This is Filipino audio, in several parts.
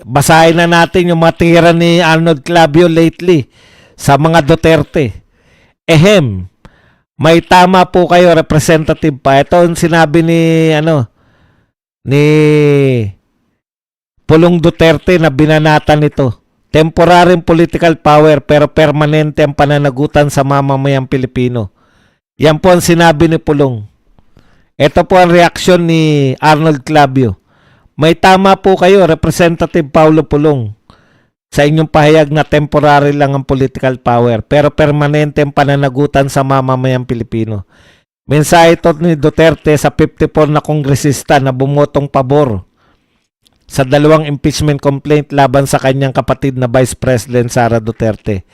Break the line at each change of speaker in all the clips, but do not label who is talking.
basahin na natin yung mga tira ni Arnold Clavio lately sa mga Duterte. Ehem, may tama po kayo, representative pa. Ito yung sinabi ni Pulong Duterte na binanatan nito. Temporaryong political power pero permanente ang pananagutan sa mamamayang Pilipino. Yan po ang sinabi ni Pulong. Ito po ang reaksyon ni Arnold Clavio. May tama po kayo, Representative Paulo Pulong, sa inyong pahayag na temporary lang ang political power pero permanente ang pananagutan sa mamamayang Pilipino. Mensahe ito ni Duterte sa 54 na kongresista na bumotong pabor sa 2 impeachment complaint laban sa kanyang kapatid na Vice President Sara Duterte.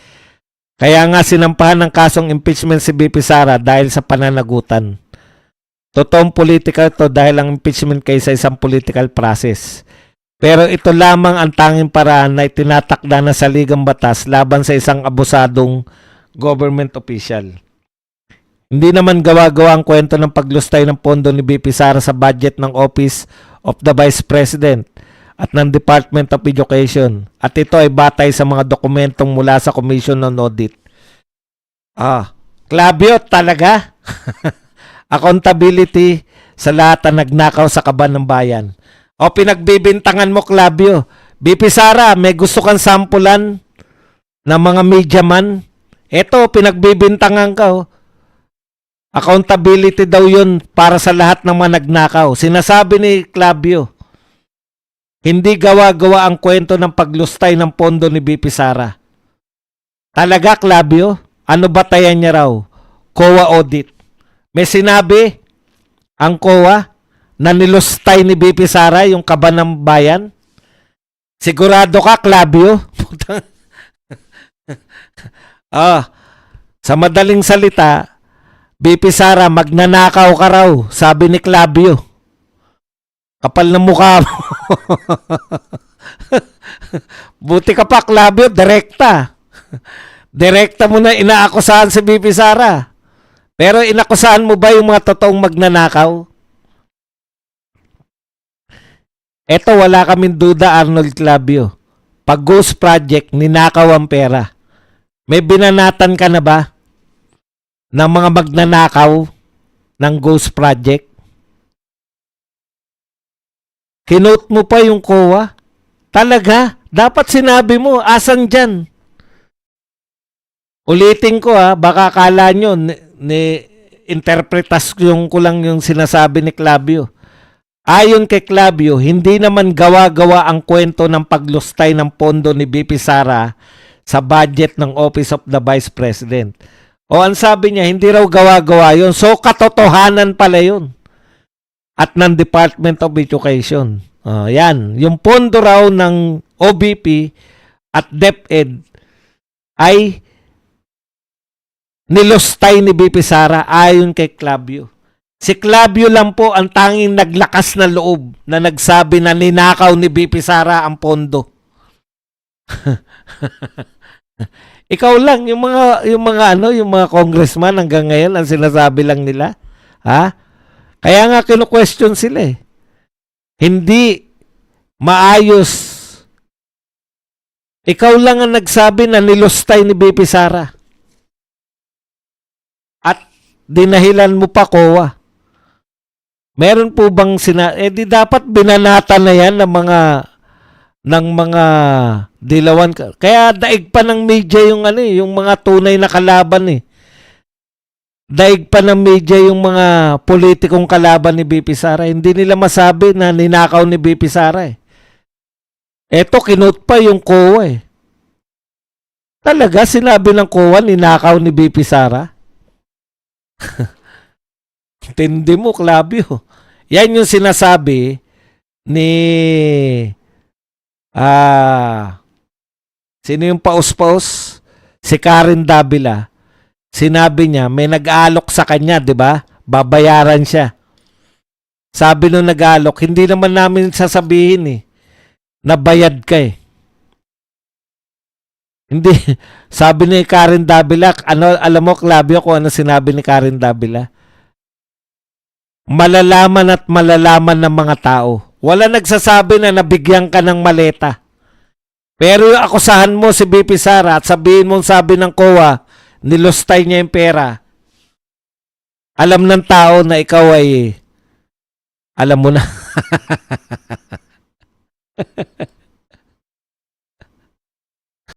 Kaya nga sinampahan ng kasong impeachment si BP Sara dahil sa pananagutan. Totoong politika ito dahil ang impeachment kaysa isang political process. Pero ito lamang ang tanging paraan na itinatakda na sa ligang batas laban sa isang abusadong government official. Hindi naman gawa-gawa ang kwento ng paglustay ng pondo ni BP Sara sa budget ng Office of the Vice President at ng Department of Education. At ito ay batay sa mga dokumentong mula sa Commission on Audit. Clavio talaga? Accountability sa lahat na nagnakaw sa kaban ng bayan. O pinagbibintangan mo, Clavio. BP Sara, may gusto kang sampulan ng mga media man? Ito, pinagbibintangan ka. Accountability daw yun para sa lahat ng mga nagnakaw. Sinasabi ni Clavio, hindi gawa-gawa ang kwento ng paglustay ng pondo ni BP Sara. Talaga, Clavio? Ano batayan niya raw? COA audit. May sinabi ang COA na nilustay ni BP Sara yung kaban ng bayan? Sigurado ka, Clavio? Sa madaling salita, BP Sara, magnanakaw ka raw, sabi ni Clavio. Kapal na mukha mo. Buti ka pa, Clavio, direkta. Direkta mo na inaakusahan si BP Sara. Pero inakusahan mo ba yung mga totoong magnanakaw? Eto, wala kaming duda, Arnold Clavio. Pag Ghost Project, ninakaw ang pera. May binanatan ka na ba ng mga magnanakaw ng Ghost Project? Kinote mo pa yung COA? Talaga? Dapat sinabi mo, asan dyan? Ulitin ko baka akala nyo, interpretas yung kulang yung sinasabi ni Clavio. Ayon kay Clavio, hindi naman gawa-gawa ang kwento ng paglustay ng pondo ni BP Sara sa budget ng Office of the Vice President. O ang sabi niya, hindi raw gawa-gawa yun. So, katotohanan pala yun. At ng Department of Education. Yan. Yung pondo raw ng OBP at DepEd ay nilustay ni BP Sara ayon kay Clavio. Si Clavio lang po ang tanging naglakas na loob na nagsabi na ninakaw ni BP Sara ang pondo. Ikaw lang yung mga congressman hanggang ngayon ang sinasabi lang nila. Kaya nga kino-question sila eh. Hindi maayos. Ikaw lang ang nagsabi na nilustay ni BP Sara. At dinahilan mo pa COA. Meron po bang di dapat binanata na yan ng mga dilawan. Kaya daig pa ng media yung mga tunay na kalaban eh. Daig pa ng media yung mga politikong kalaban ni BP Sara. Hindi nila masabi na ninakaw ni BP Sara eh. Eto, kinote pa yung COA eh. Talaga, sinabi ng COA, ninakaw ni BP Sara? Tindi mo, Clavio. Yan yung sinasabi ni sino yung paus-paus? Si Karen Davila. Sinabi niya, may nag-aalok sa kanya, di ba? Babayaran siya. Sabi nung nag-aalok, hindi naman namin sasabihin eh, nabayad ka eh. Hindi. Sabi ni Karen Davila, alam mo, Clavio, kung ano sinabi ni Karen Davila? Malalaman at malalaman ng mga tao. Wala nagsasabi na nabigyan ka ng maleta. Pero yung akusahan mo si BP Sara at sabihin mong sabi ng COA, nilostay niya yung pera. Alam ng tao na ikaw ay, alam mo na.